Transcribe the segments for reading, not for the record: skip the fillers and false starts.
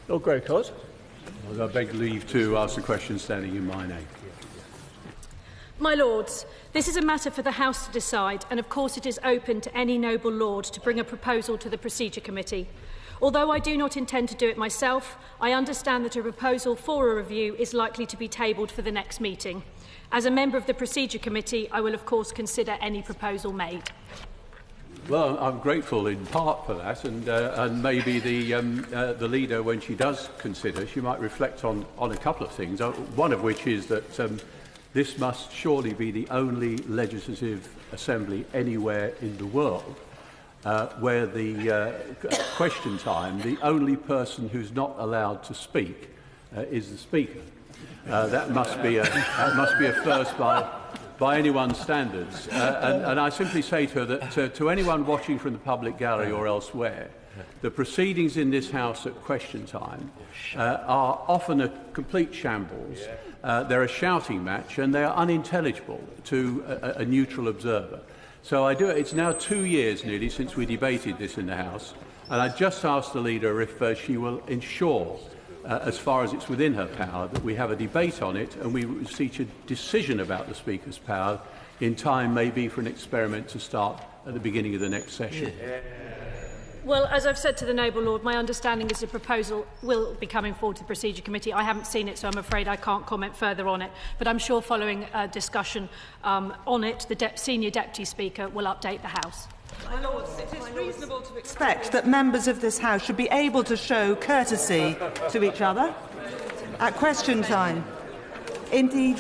Lord Grocott. I beg leave to ask the question standing in my name. My Lords, this is a matter for the House to decide, and of course it is open to any noble lord to bring a proposal to the Procedure Committee. Although I do not intend to do it myself, I understand that a proposal for a review is likely to be tabled for the next meeting. As a member of the Procedure Committee, I will of course consider any proposal made. Well, I'm grateful in part for that, and maybe the leader, when she does consider, she might reflect on a couple of things. One of which is that this must surely be the only legislative assembly anywhere in the world where the question time, the only person who's not allowed to speak is the Speaker. That must be a first by anyone's standards. And I simply say to her that to anyone watching from the public gallery or elsewhere, the proceedings in this House at question time are often a complete shambles. They're a shouting match and they're unintelligible to a neutral observer. So it's now 2 years nearly since we debated this in the House, and I just asked the leader if she will ensure, as far as it's within her power, that we have a debate on it and we reach a decision about the Speaker's power in time, maybe for an experiment to start at the beginning of the next session. Well, as I've said to the noble lord, my understanding is the proposal will be coming forward to the Procedure Committee. I haven't seen it, so I'm afraid I can't comment further on it. But I'm sure following a discussion on it, the Senior Deputy Speaker will update the House. My Lords, it is reasonable to expect that members of this House should be able to show courtesy to each other at question time. Indeed.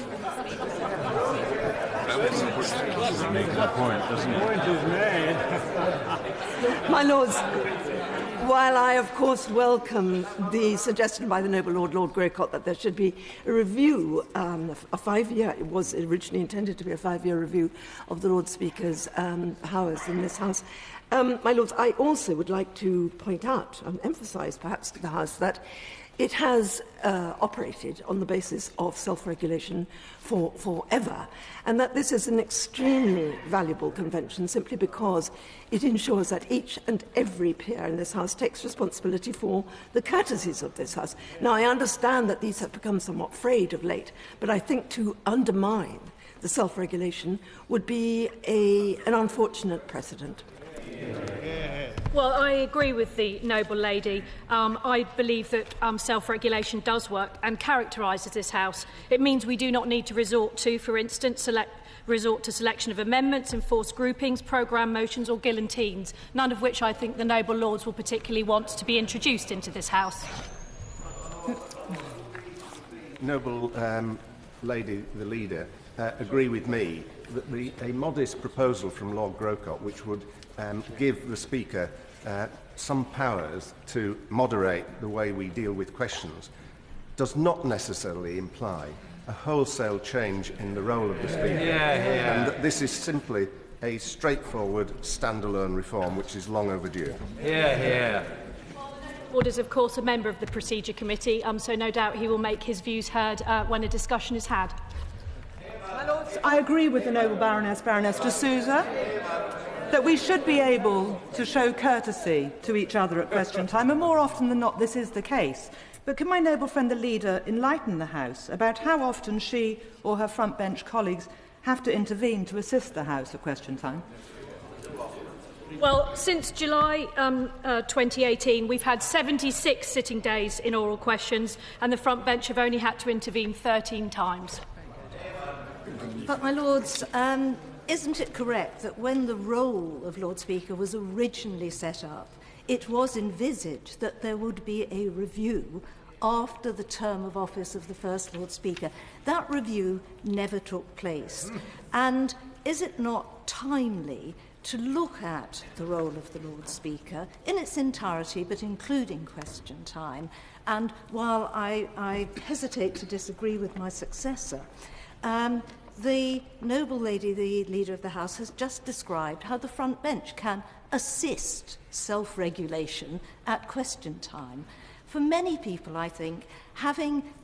My Lords, while I of course welcome the suggestion by the noble Lord Grocott that there should be a review, a 5-year, it was originally intended to be a 5-year review of the Lord Speaker's powers in this House. My Lords, I also would like to point out and emphasise perhaps to the House that it has operated on the basis of self-regulation forever, and that this is an extremely valuable convention simply because it ensures that each and every peer in this House takes responsibility for the courtesies of this House. Now, I understand that these have become somewhat frayed of late, but I think to undermine the self-regulation would be an unfortunate precedent. Well, I agree with the noble lady. I believe that self-regulation does work and characterises this House. It means we do not need to resort to, for instance, selection of amendments, enforced groupings, programme motions or guillotines, none of which I think the noble lords will particularly want to be introduced into this House. Noble lady, the leader, agree with me that a modest proposal from Lord Grocott, which would give the Speaker some powers to moderate the way we deal with questions, does not necessarily imply a wholesale change in the role of the Speaker. And that this is simply a straightforward, standalone reform which is long overdue. Ward is, of course, a member of the Procedure Committee, so no doubt he will make his views heard when a discussion is had. My Lords, I agree with the noble Baroness de Souza that we should be able to show courtesy to each other at question time, and more often than not this is the case. But can my noble friend the leader enlighten the House about how often she or her front bench colleagues have to intervene to assist the House at question time? Well, since July 2018, we've had 76 sitting days in oral questions, and the front bench have only had to intervene 13 times. But, my Lords, isn't it correct that when the role of Lord Speaker was originally set up, it was envisaged that there would be a review after the term of office of the first Lord Speaker? That review never took place. And is it not timely to look at the role of the Lord Speaker in its entirety, but including question time? And while I hesitate to disagree with my successor, the noble lady, the Leader of the House, has just described how the front bench can assist self-regulation at question time. For many people, I think,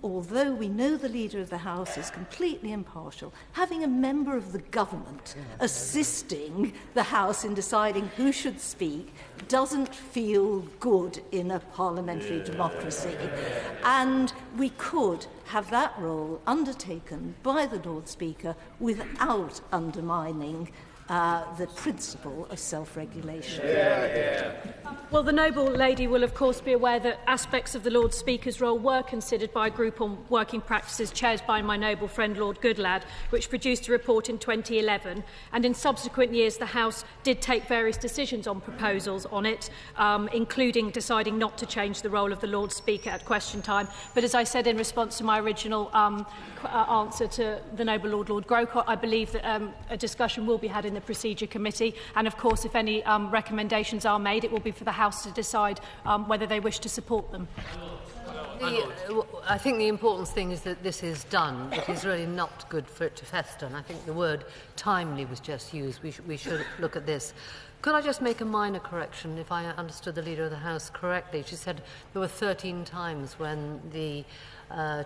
although we know the Leader of the House is completely impartial, having a member of the government assisting the House in deciding who should speak doesn't feel good in a parliamentary democracy. And we could have that role undertaken by the Lord Speaker without undermining the principle of self-regulation. Well, the noble lady will of course be aware that aspects of the Lord Speaker's role were considered by a group on working practices chaired by my noble friend Lord Goodlad, which produced a report in 2011, and in subsequent years the House did take various decisions on proposals on it, including deciding not to change the role of the Lord Speaker at question time. But as I said in response to my original answer to the noble Lord Grocott, I believe that a discussion will be had in the Procedure Committee, and of course if any recommendations are made, it will be for the House to decide whether they wish to support them. I think the important thing is that this is done. It is really not good for it to fester, and I think the word timely was just used. We should look at this. Could I just make a minor correction, if I understood the Leader of the House correctly? She said there were 13 times when the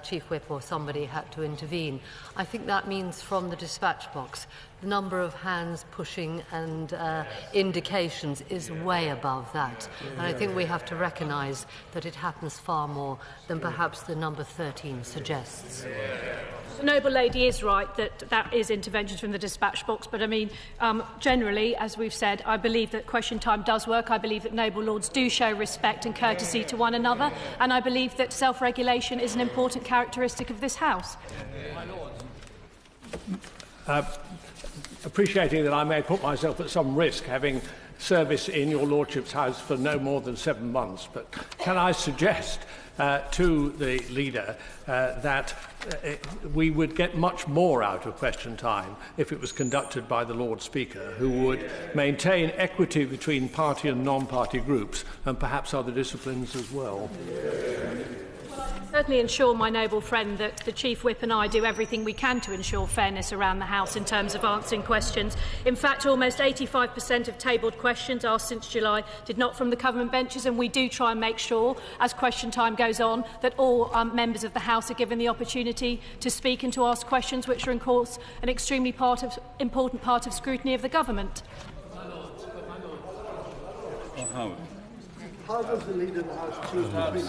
Chief Whip or somebody had to intervene. I think that means from the dispatch box, the number of hands pushing and indications is way above that. And I think we have to recognise that it happens far more than perhaps the number 13 suggests. The noble lady is right that that is interventions from the dispatch box, but I mean, generally, as we've said, I believe that question time does work. I believe that noble lords do show respect and courtesy to one another, and I believe that self-regulation is an important characteristic of this House. Appreciating that I may put myself at some risk having service in your Lordship's House for no more than 7 months, but can I suggest to the Leader that we would get much more out of question time if it was conducted by the Lord Speaker, who would maintain equity between party and non-party groups and perhaps other disciplines as well. Certainly ensure, my noble friend, that the Chief Whip and I do everything we can to ensure fairness around the House in terms of answering questions. In fact, almost 85% of tabled questions asked since July did not from the government benches, and we do try and make sure, as question time goes on, that all members of the House are given the opportunity to speak and to ask questions, which are, of course, an extremely important part of scrutiny of the government. How does the Leader of the House choose between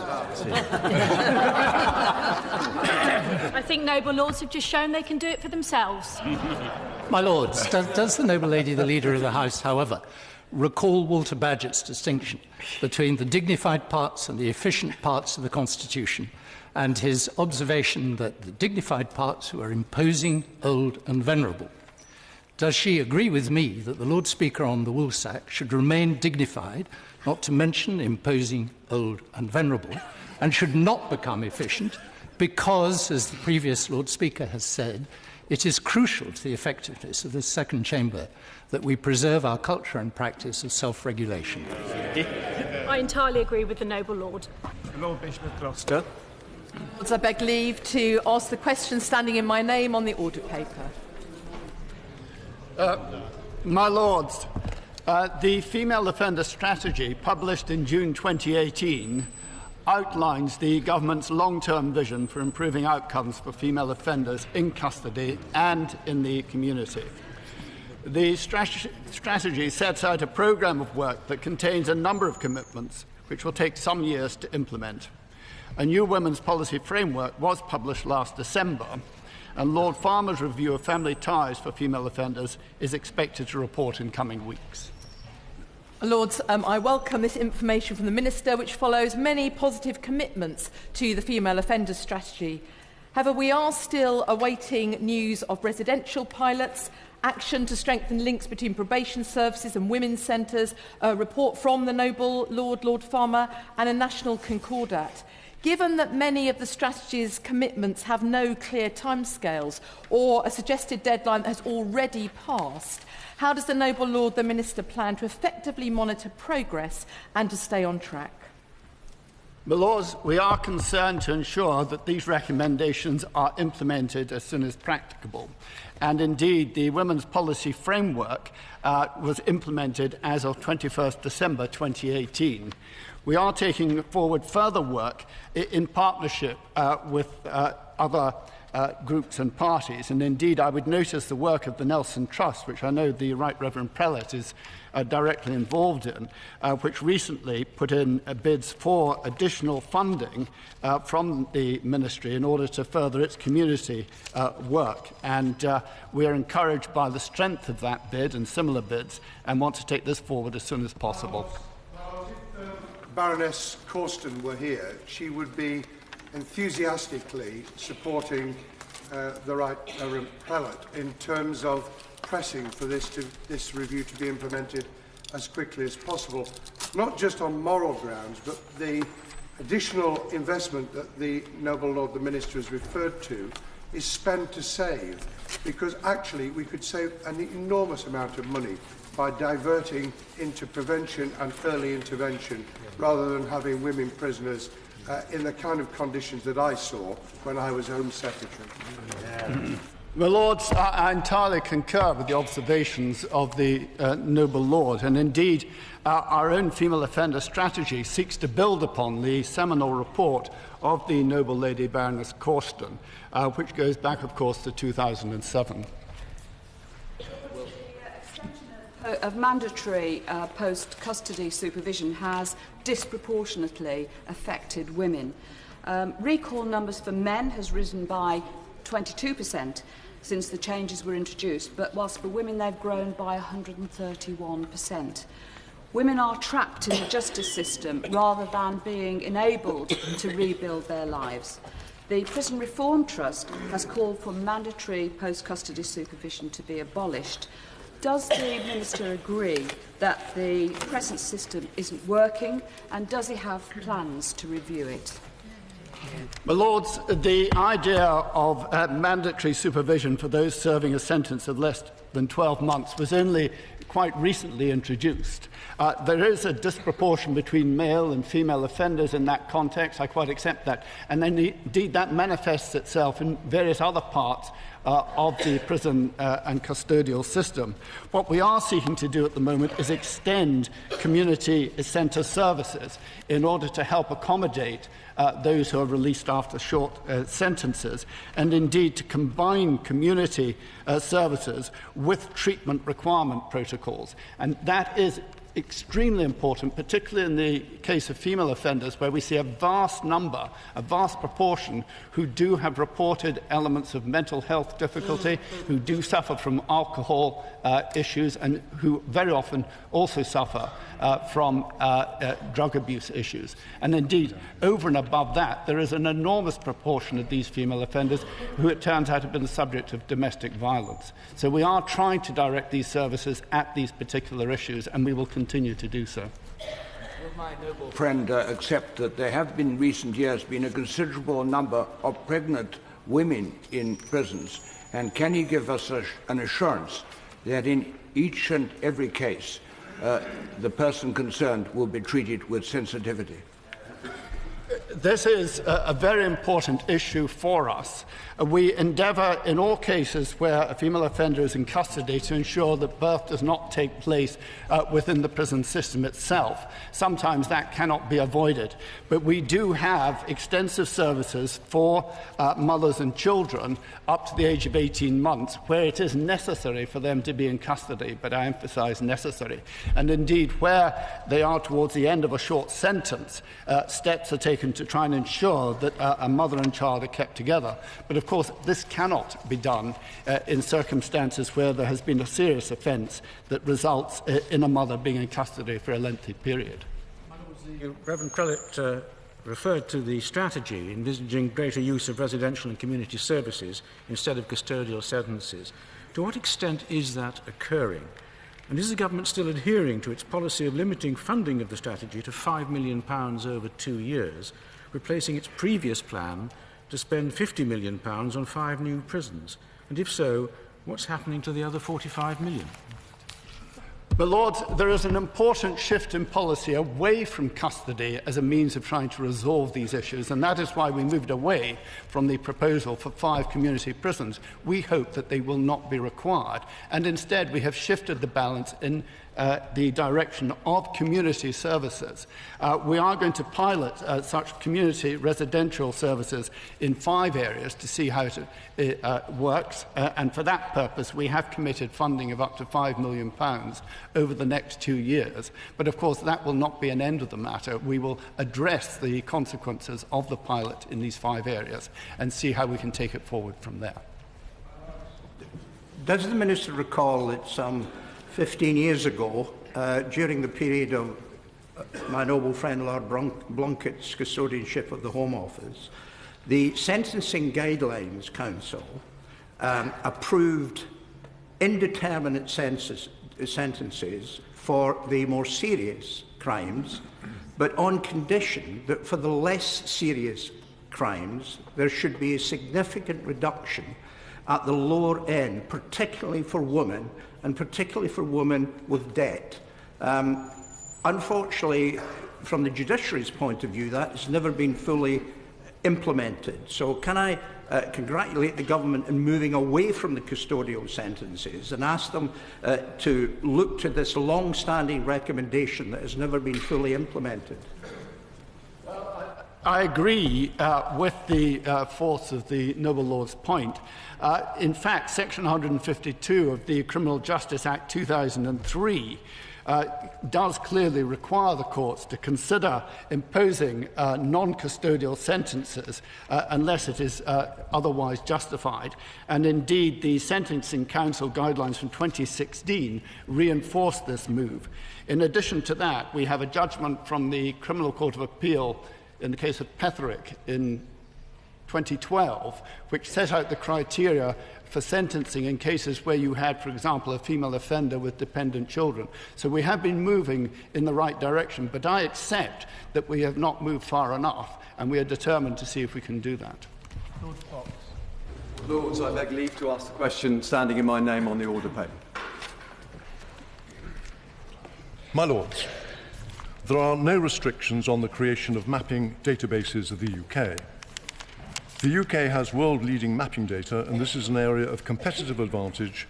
I think noble lords have just shown they can do it for themselves. My lords, does the noble lady, the Leader of the House, however, recall Walter Bagehot's distinction between the dignified parts and the efficient parts of the Constitution, and his observation that the dignified parts were imposing, old and venerable? Does she agree with me that the Lord Speaker on the woolsack should remain dignified, not to mention imposing, old and venerable, and should not become efficient because, as the previous Lord Speaker has said, it is crucial to the effectiveness of this second chamber that we preserve our culture and practice of self-regulation? I entirely agree with the noble lord. Lord Bishop of Gloucester. I beg leave to ask the question standing in my name on the order paper. My Lords, the Female Offender Strategy, published in June 2018, outlines the government's long-term vision for improving outcomes for female offenders in custody and in the community. The strategy sets out a programme of work that contains a number of commitments which will take some years to implement. A new women's policy framework was published last December, and Lord Farmer's review of family ties for female offenders is expected to report in coming weeks. Lords, I welcome this information from the Minister, which follows many positive commitments to the female offenders strategy. However, we are still awaiting news of residential pilots, action to strengthen links between probation services and women's centres, a report from the noble Lord Farmer, and a national concordat. Given that many of the strategy's commitments have no clear timescales or a suggested deadline that has already passed, how does the noble Lord, the Minister, plan to effectively monitor progress and to stay on track? My Lords, we are concerned to ensure that these recommendations are implemented as soon as practicable. And indeed, the Women's Policy Framework was implemented as of 21st December 2018. We are taking forward further work in partnership with other groups and parties. And indeed, I would notice the work of the Nelson Trust, which I know the Right Reverend Prelate is directly involved in, which recently put in bids for additional funding from the ministry in order to further its community work. And we are encouraged by the strength of that bid and similar bids and want to take this forward as soon as possible. If Baroness Corston were here, she would be enthusiastically supporting the Right Reverend Prelate in terms of pressing for this review to be implemented as quickly as possible, not just on moral grounds, but the additional investment that the Noble Lord the Minister has referred to is spend to save, because actually we could save an enormous amount of money by diverting into prevention and early intervention rather than having women prisoners in the kind of conditions that I saw when I was Home Secretary. My Lords, I entirely concur with the observations of the Noble Lord, and indeed our own female offender strategy seeks to build upon the seminal report of the Noble Lady Baroness Corston, which goes back, of course, to 2007. Of mandatory post-custody supervision has disproportionately affected women. Recall numbers for men has risen by 22% since the changes were introduced, but whilst for women they've grown by 131%. Women are trapped in the justice system rather than being enabled to rebuild their lives. The Prison Reform Trust has called for mandatory post-custody supervision to be abolished. Does the Minister agree that the present system isn't working, and does he have plans to review it? My Lords, the idea of mandatory supervision for those serving a sentence of less than 12 months was only quite recently introduced. There is a disproportion between male and female offenders in that context. I quite accept that. And then indeed that manifests itself in various other parts of the prison and custodial system. What we are seeking to do at the moment is extend community centre services in order to help accommodate those who are released after short sentences, and indeed to combine community services with treatment requirement protocols. And that is extremely important, particularly in the case of female offenders, where we see a vast number, a vast proportion, who do have reported elements of mental health difficulty, who do suffer from alcohol issues, and who very often also suffer from drug abuse issues. And indeed, over and above that, there is an enormous proportion of these female offenders who, it turns out, have been the subject of domestic violence. So we are trying to direct these services at these particular issues, and we will continue to do so. Will my noble friend accept that there have been in recent years been a considerable number of pregnant women in prisons, and can he give us an assurance that in each and every case the person concerned will be treated with sensitivity? This is a very important issue for us. We endeavour in all cases where a female offender is in custody to ensure that birth does not take place within the prison system itself. Sometimes that cannot be avoided. But we do have extensive services for mothers and children up to the age of 18 months where it is necessary for them to be in custody, but I emphasise necessary. And indeed, where they are towards the end of a short sentence, steps are taken to try and ensure that a mother and child are kept together. But of course, this cannot be done in circumstances where there has been a serious offence that results in a mother being in custody for a lengthy period. The Reverend Prelate referred to the strategy envisaging greater use of residential and community services instead of custodial sentences. To what extent is that occurring? And is the government still adhering to its policy of limiting funding of the strategy to £5 million over 2 years, replacing its previous plan to spend £50 million on 5 new prisons? And if so, what's happening to the other £45 million? But, Lords, there is an important shift in policy away from custody as a means of trying to resolve these issues, and that is why we moved away from the proposal for 5 community prisons. We hope that they will not be required, and instead we have shifted the balance in the direction of community services. We are going to pilot such community residential services in 5 areas to see how it works, and for that purpose we have committed funding of up to £5 million over the next 2 years. But of course that will not be an end of the matter. We will address the consequences of the pilot in these 5 areas and see how we can take it forward from there. Does the Minister recall that some 15 years ago, during the period of my noble friend Lord Blunkett's custodianship of the Home Office, the Sentencing Guidelines Council approved indeterminate sentences for the more serious crimes, but on condition that for the less serious crimes there should be a significant reduction at the lower end, particularly for women, and particularly for women with debt. Unfortunately, from the judiciary's point of view, that has never been fully implemented. So can I congratulate the government in moving away from the custodial sentences and ask them to look to this long-standing recommendation that has never been fully implemented? I agree with the force of the noble Lord's point. In fact, Section 152 of the Criminal Justice Act 2003 does clearly require the courts to consider imposing non-custodial sentences unless it is otherwise justified. And indeed, the Sentencing Council guidelines from 2016 reinforce this move. In addition to that, we have a judgment from the Criminal Court of Appeal in the case of Petherick in 2012, which set out the criteria for sentencing in cases where you had, for example, a female offender with dependent children. So we have been moving in the right direction, but I accept that we have not moved far enough, and we are determined to see if we can do that. Lords, I beg leave to ask the question standing in my name on the order paper. My Lords, there are no restrictions on the creation of mapping databases of the UK. The UK has world-leading mapping data, and this is an area of competitive advantage,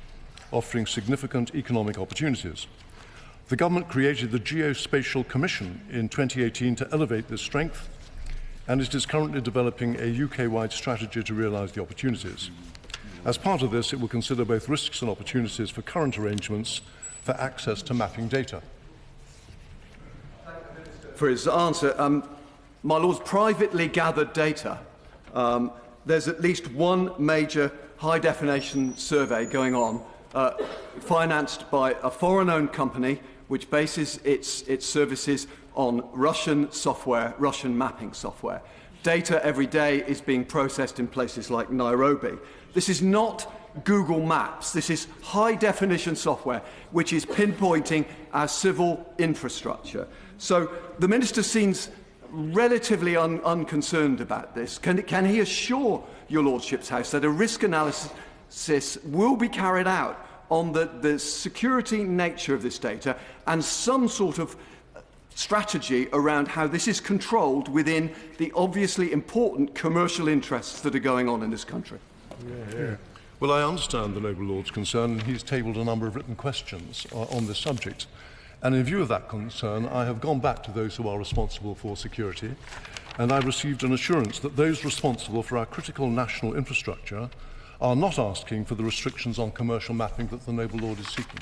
offering significant economic opportunities. The government created the Geospatial Commission in 2018 to elevate this strength, and it is currently developing a UK-wide strategy to realise the opportunities. As part of this, it will consider both risks and opportunities for current arrangements for access to mapping data. For his answer, my Lord's privately gathered data. There's at least one major high-definition survey going on, financed by a foreign-owned company which bases its services on Russian software, Russian mapping software. Data every day is being processed in places like Nairobi. This is not Google Maps. This is high-definition software which is pinpointing our civil infrastructure. So the Minister seems relatively unconcerned about this. Can he assure your Lordship's House that a risk analysis will be carried out on the security nature of this data and some sort of strategy around how this is controlled within the obviously important commercial interests that are going on in this country? Yeah. Well, I understand the noble Lord's concern, and he's tabled a number of written questions on this subject. And in view of that concern, I have gone back to those who are responsible for security, and I've received an assurance that those responsible for our critical national infrastructure are not asking for the restrictions on commercial mapping that the noble Lord is seeking.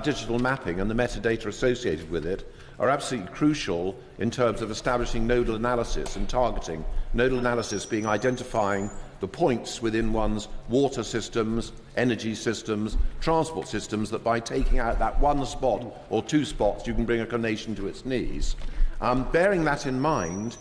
Digital mapping and the metadata associated with it are absolutely crucial in terms of establishing nodal analysis and targeting. Nodal analysis being identifying the points within one's water systems, energy systems, transport systems, that by taking out that one spot or 2 spots you can bring a nation to its knees. Bearing that in mind,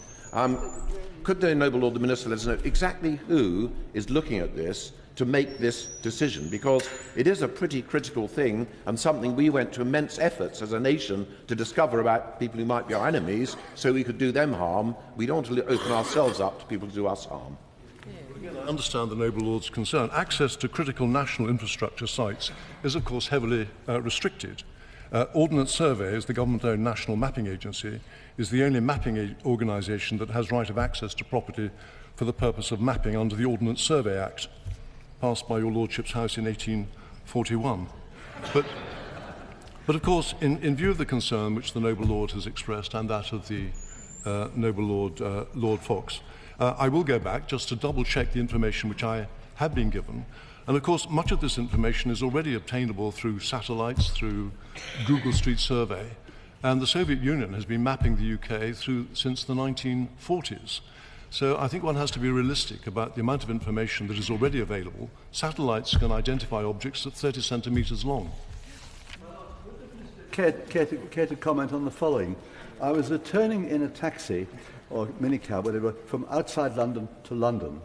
could the noble Lord the Minister let us know exactly who is looking at this to make this decision? Because it is a pretty critical thing and something we went to immense efforts as a nation to discover about people who might be our enemies so we could do them harm. We don't want to open ourselves up to people to do us harm. I understand the noble lord's concern. Access to critical national infrastructure sites is, of course, heavily restricted. Ordnance Survey, as the government-owned national mapping agency, is the only mapping organisation that has right of access to property for the purpose of mapping under the Ordnance Survey Act, passed by your lordship's house in 1841. But of course, in view of the concern which the noble lord has expressed and that of the noble lord, Lord Fox, I will go back just to double-check the information which I have been given. And of course, much of this information is already obtainable through satellites, through Google Street Survey, and the Soviet Union has been mapping the UK since the 1940s. So I think one has to be realistic about the amount of information that is already available. Satellites can identify objects at 30 centimetres long. Care to comment on the following? I was returning in a taxi, or minicab, whatever, from outside London to London.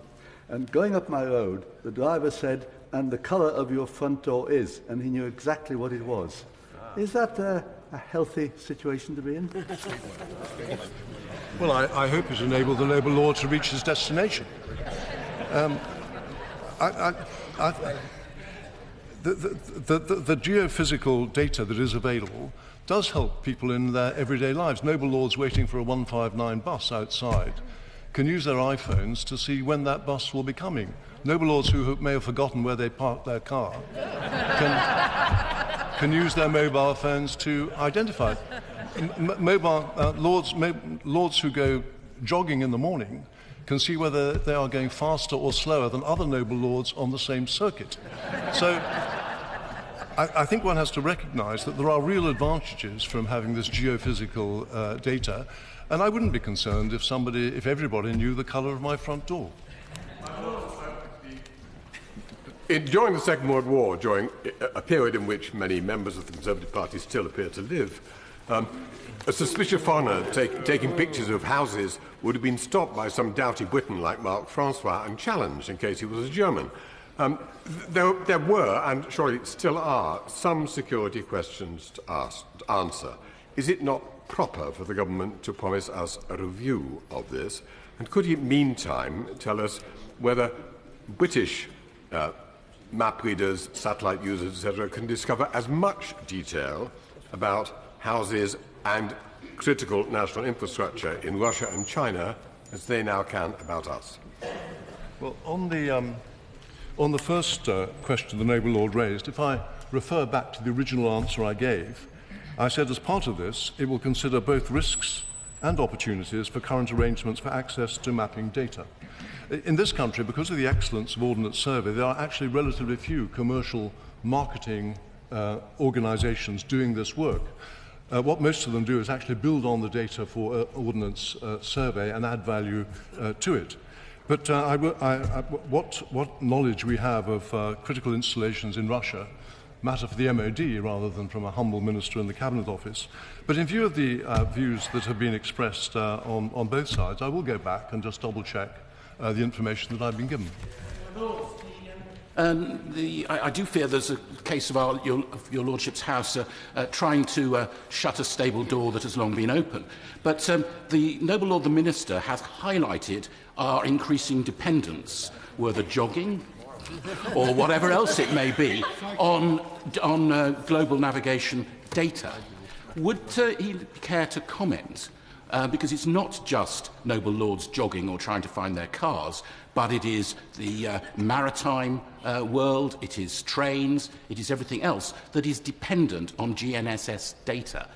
And going up my road, the driver said, "And the colour of your front door is," and he knew exactly what it was. Is that a healthy situation to be in? Well, I hope it enabled the noble lord to reach his destination. The geophysical data that is available does help people in their everyday lives. Noble lords waiting for a 159 bus outside can use their iPhones to see when that bus will be coming. Noble lords who may have forgotten where they parked their car can use their mobile phones to identify it. Lords who go jogging in the morning can see whether they are going faster or slower than other noble lords on the same circuit. So I think one has to recognise that there are real advantages from having this geophysical data, and I wouldn't be concerned if everybody knew the colour of my front door. During the Second World War, during a period in which many members of the Conservative Party still appear to live, a suspicious foreigner taking pictures of houses would have been stopped by some doughty Briton like Marc Francois and challenged in case he was a German. There were, and surely still are, some security questions to answer. Is it not proper for the government to promise us a review of this? And could he, meantime, tell us whether British map readers, satellite users, etc., can discover as much detail about houses and critical national infrastructure in Russia and China as they now can about us? Well, on the first question the noble lord raised, if I refer back to the original answer I gave, I said as part of this, it will consider both risks and opportunities for current arrangements for access to mapping data. In this country, because of the excellence of Ordnance Survey, there are actually relatively few commercial marketing organisations doing this work. What most of them do is actually build on the data for Ordnance Survey and add value to it. But what knowledge we have of critical installations in Russia matter for the MOD rather than from a humble minister in the Cabinet Office. But in view of the views that have been expressed on both sides, I will go back and just double-check the information that I've been given. I do fear there's a case of your Lordship's house trying to shut a stable door that has long been open. But the noble Lord the Minister has highlighted our increasing dependence, whether jogging or whatever else it may be, on global navigation data. Would he care to comment? Because it's not just noble lords jogging or trying to find their cars, but it is the maritime world, it is trains, it is everything else that is dependent on GNSS data.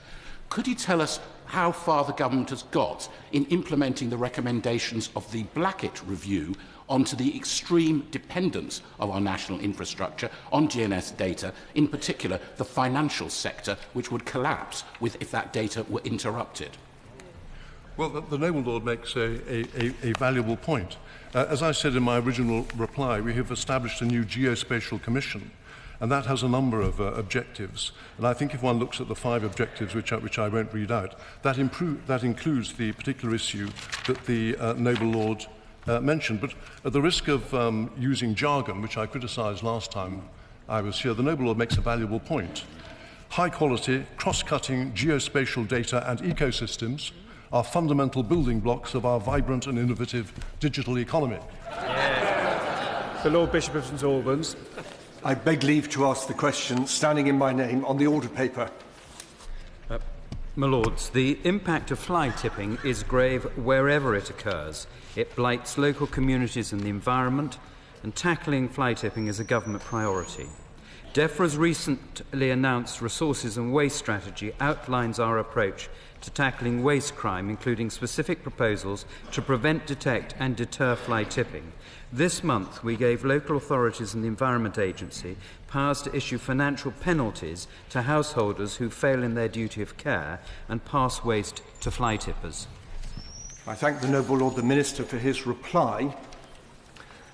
Could you tell us how far the government has got in implementing the recommendations of the Blackett Review onto the extreme dependence of our national infrastructure on GNS data, in particular the financial sector, which would collapse if that data were interrupted? Well, the noble lord makes a valuable point. As I said in my original reply, we have established a new geospatial commission, and that has a number of objectives. And I think if one looks at the 5 objectives, which I won't read out, that includes the particular issue that the noble lord mentioned. But at the risk of using jargon, which I criticised last time I was here, the noble lord makes a valuable point. High-quality, cross-cutting geospatial data and ecosystems are fundamental building blocks of our vibrant and innovative digital economy. Yeah. The Lord Bishop of St Albans. I beg leave to ask the question standing in my name on the order paper. My Lords, the impact of fly tipping is grave wherever it occurs. It blights local communities and the environment, and tackling fly tipping is a government priority. DEFRA's recently announced resources and waste strategy outlines our approach to tackling waste crime, including specific proposals to prevent, detect and deter fly tipping. This month, we gave local authorities and the Environment Agency powers to issue financial penalties to householders who fail in their duty of care and pass waste to fly tippers. I thank the Noble Lord the Minister for his reply.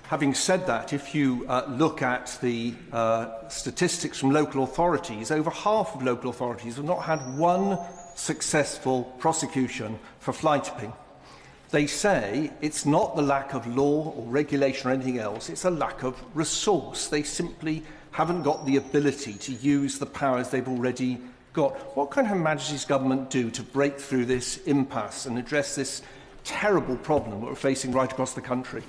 Having said that, if you look at the statistics from local authorities, over half of local authorities have not had one successful prosecution for fly tipping. They say it's not the lack of law or regulation or anything else, it's a lack of resource. They simply haven't got the ability to use the powers they've already got. What can Her Majesty's Government do to break through this impasse and address this terrible problem that we're facing right across the country?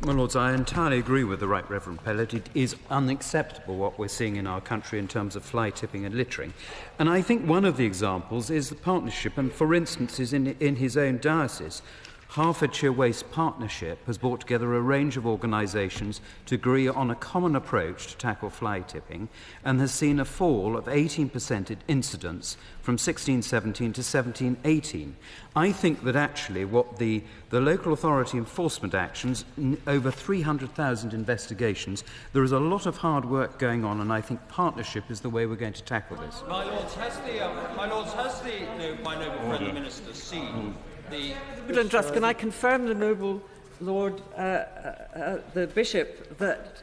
My Lords, I entirely agree with the Right Reverend Pellet. It is unacceptable what we're seeing in our country in terms of fly tipping and littering. And I think one of the examples is the partnership, and for instance, is in his own diocese. Hertfordshire Waste Partnership has brought together a range of organisations to agree on a common approach to tackle fly tipping and has seen a fall of 18% in incidents from 1617 to 1718. I think that actually what the local authority enforcement actions, over 300,000 investigations, there is a lot of hard work going on, and I think partnership is the way we're going to tackle this. My Lords, has my noble friend the Minister seen the Woodland Trust, can I confirm the noble Lord, the Bishop, that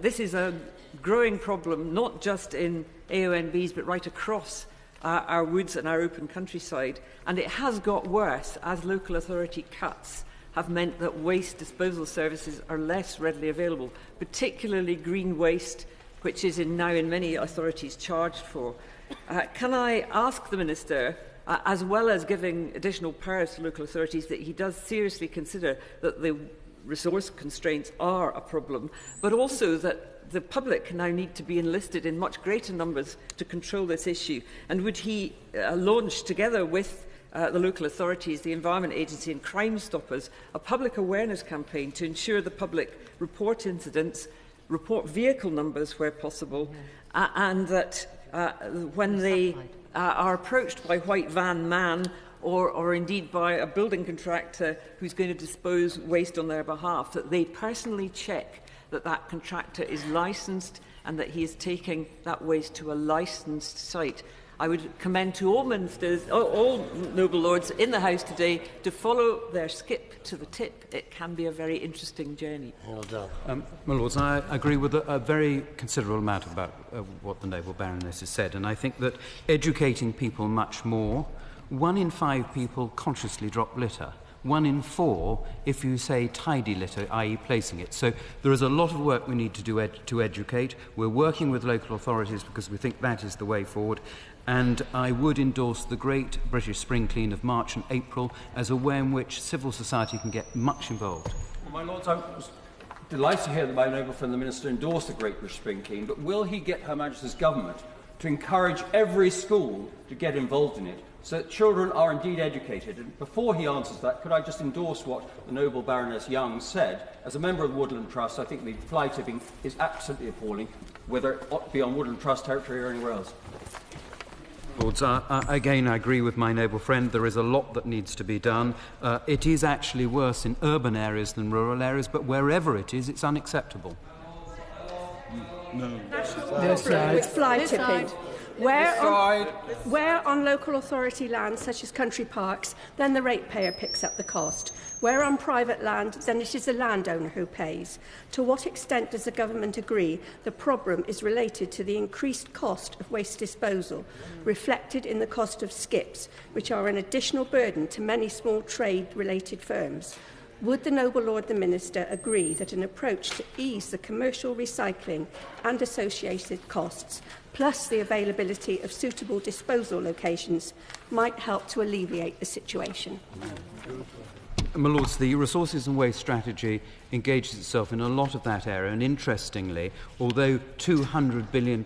this is a growing problem, not just in AONBs, but right across our woods and our open countryside, and it has got worse as local authority cuts have meant that waste disposal services are less readily available, particularly green waste, which is now in many authorities charged for. Can I ask the Minister, as well as giving additional powers to local authorities, that he does seriously consider that the resource constraints are a problem, but also that the public now need to be enlisted in much greater numbers to control this issue? And would he launch, together with the local authorities, the Environment Agency and Crime Stoppers, a public awareness campaign to ensure the public report incidents, report vehicle numbers where possible, and that when they are approached by white van man or indeed by a building contractor who's going to dispose waste on their behalf, that they personally check that that contractor is licensed and that he is taking that waste to a licensed site. I would commend to all ministers, all noble lords in the House today, to follow their skip to the tip. It can be a very interesting journey. Well done. My Lords, I agree with a very considerable amount about what the noble Baroness has said, and I think that educating people much more. 1 in 5 people consciously drop litter. 1 in 4 if you say tidy litter, i.e. placing it. So there is a lot of work we need to do to educate. We're working with local authorities because we think that is the way forward. And I would endorse the Great British Spring Clean of March and April as a way in which civil society can get much involved. Well, my Lords, I was delighted to hear that my noble friend the Minister endorsed the Great British Spring Clean, but will he get Her Majesty's Government to encourage every school to get involved in it, so that children are indeed educated? And before he answers that, could I just endorse what the noble Baroness Young said? As a member of the Woodland Trust, I think the fly tipping is absolutely appalling, whether it ought to be on Woodland Trust territory or anywhere else. Lords, again, I agree with my noble friend. There is a lot that needs to be done. It is actually worse in urban areas than rural areas, but wherever it is, it's unacceptable. No. This side. With fly tipping. Where on local authority land, such as country parks, then the ratepayer picks up the cost. Where on private land, then it is the landowner who pays. To what extent does the government agree the problem is related to the increased cost of waste disposal, reflected in the cost of skips, which are an additional burden to many small trade-related firms? Would the noble Lord the Minister agree that an approach to ease the commercial recycling and associated costs, plus the availability of suitable disposal locations, might help to alleviate the situation? My Lords, the Resources and Waste Strategy engages itself in a lot of that area, and interestingly, although £200 billion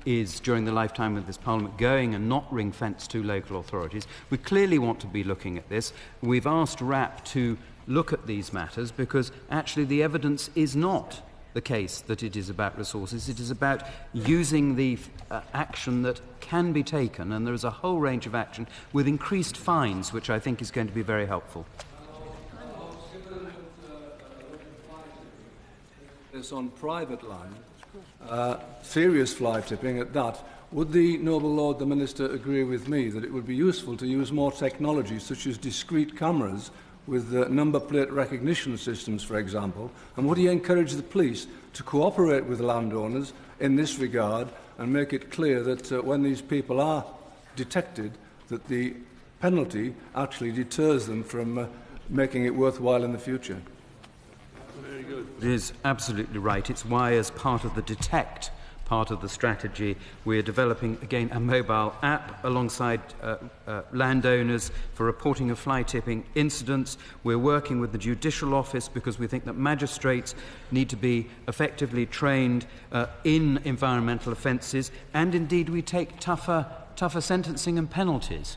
is, during the lifetime of this Parliament, going and not ring-fenced to local authorities, we clearly want to be looking at this. We've asked RAP to look at these matters because actually the evidence is not the case that it is about resources. It is about using the action that can be taken, and there is a whole range of action with increased fines, which I think is going to be very helpful. This on private land, serious fly tipping at that. Would the noble Lord the Minister agree with me that it would be useful to use more technology such as discrete cameras with number plate recognition systems, for example, and would he encourage the police to cooperate with landowners in this regard and make it clear that when these people are detected, that the penalty actually deters them from making it worthwhile in the future? Very good. It is absolutely right. It's why, as part of the Detect part of the strategy, we're developing, again, a mobile app alongside landowners for reporting of fly tipping incidents. We're working with the Judicial Office because we think that magistrates need to be effectively trained in environmental offences, and indeed we take tougher sentencing and penalties.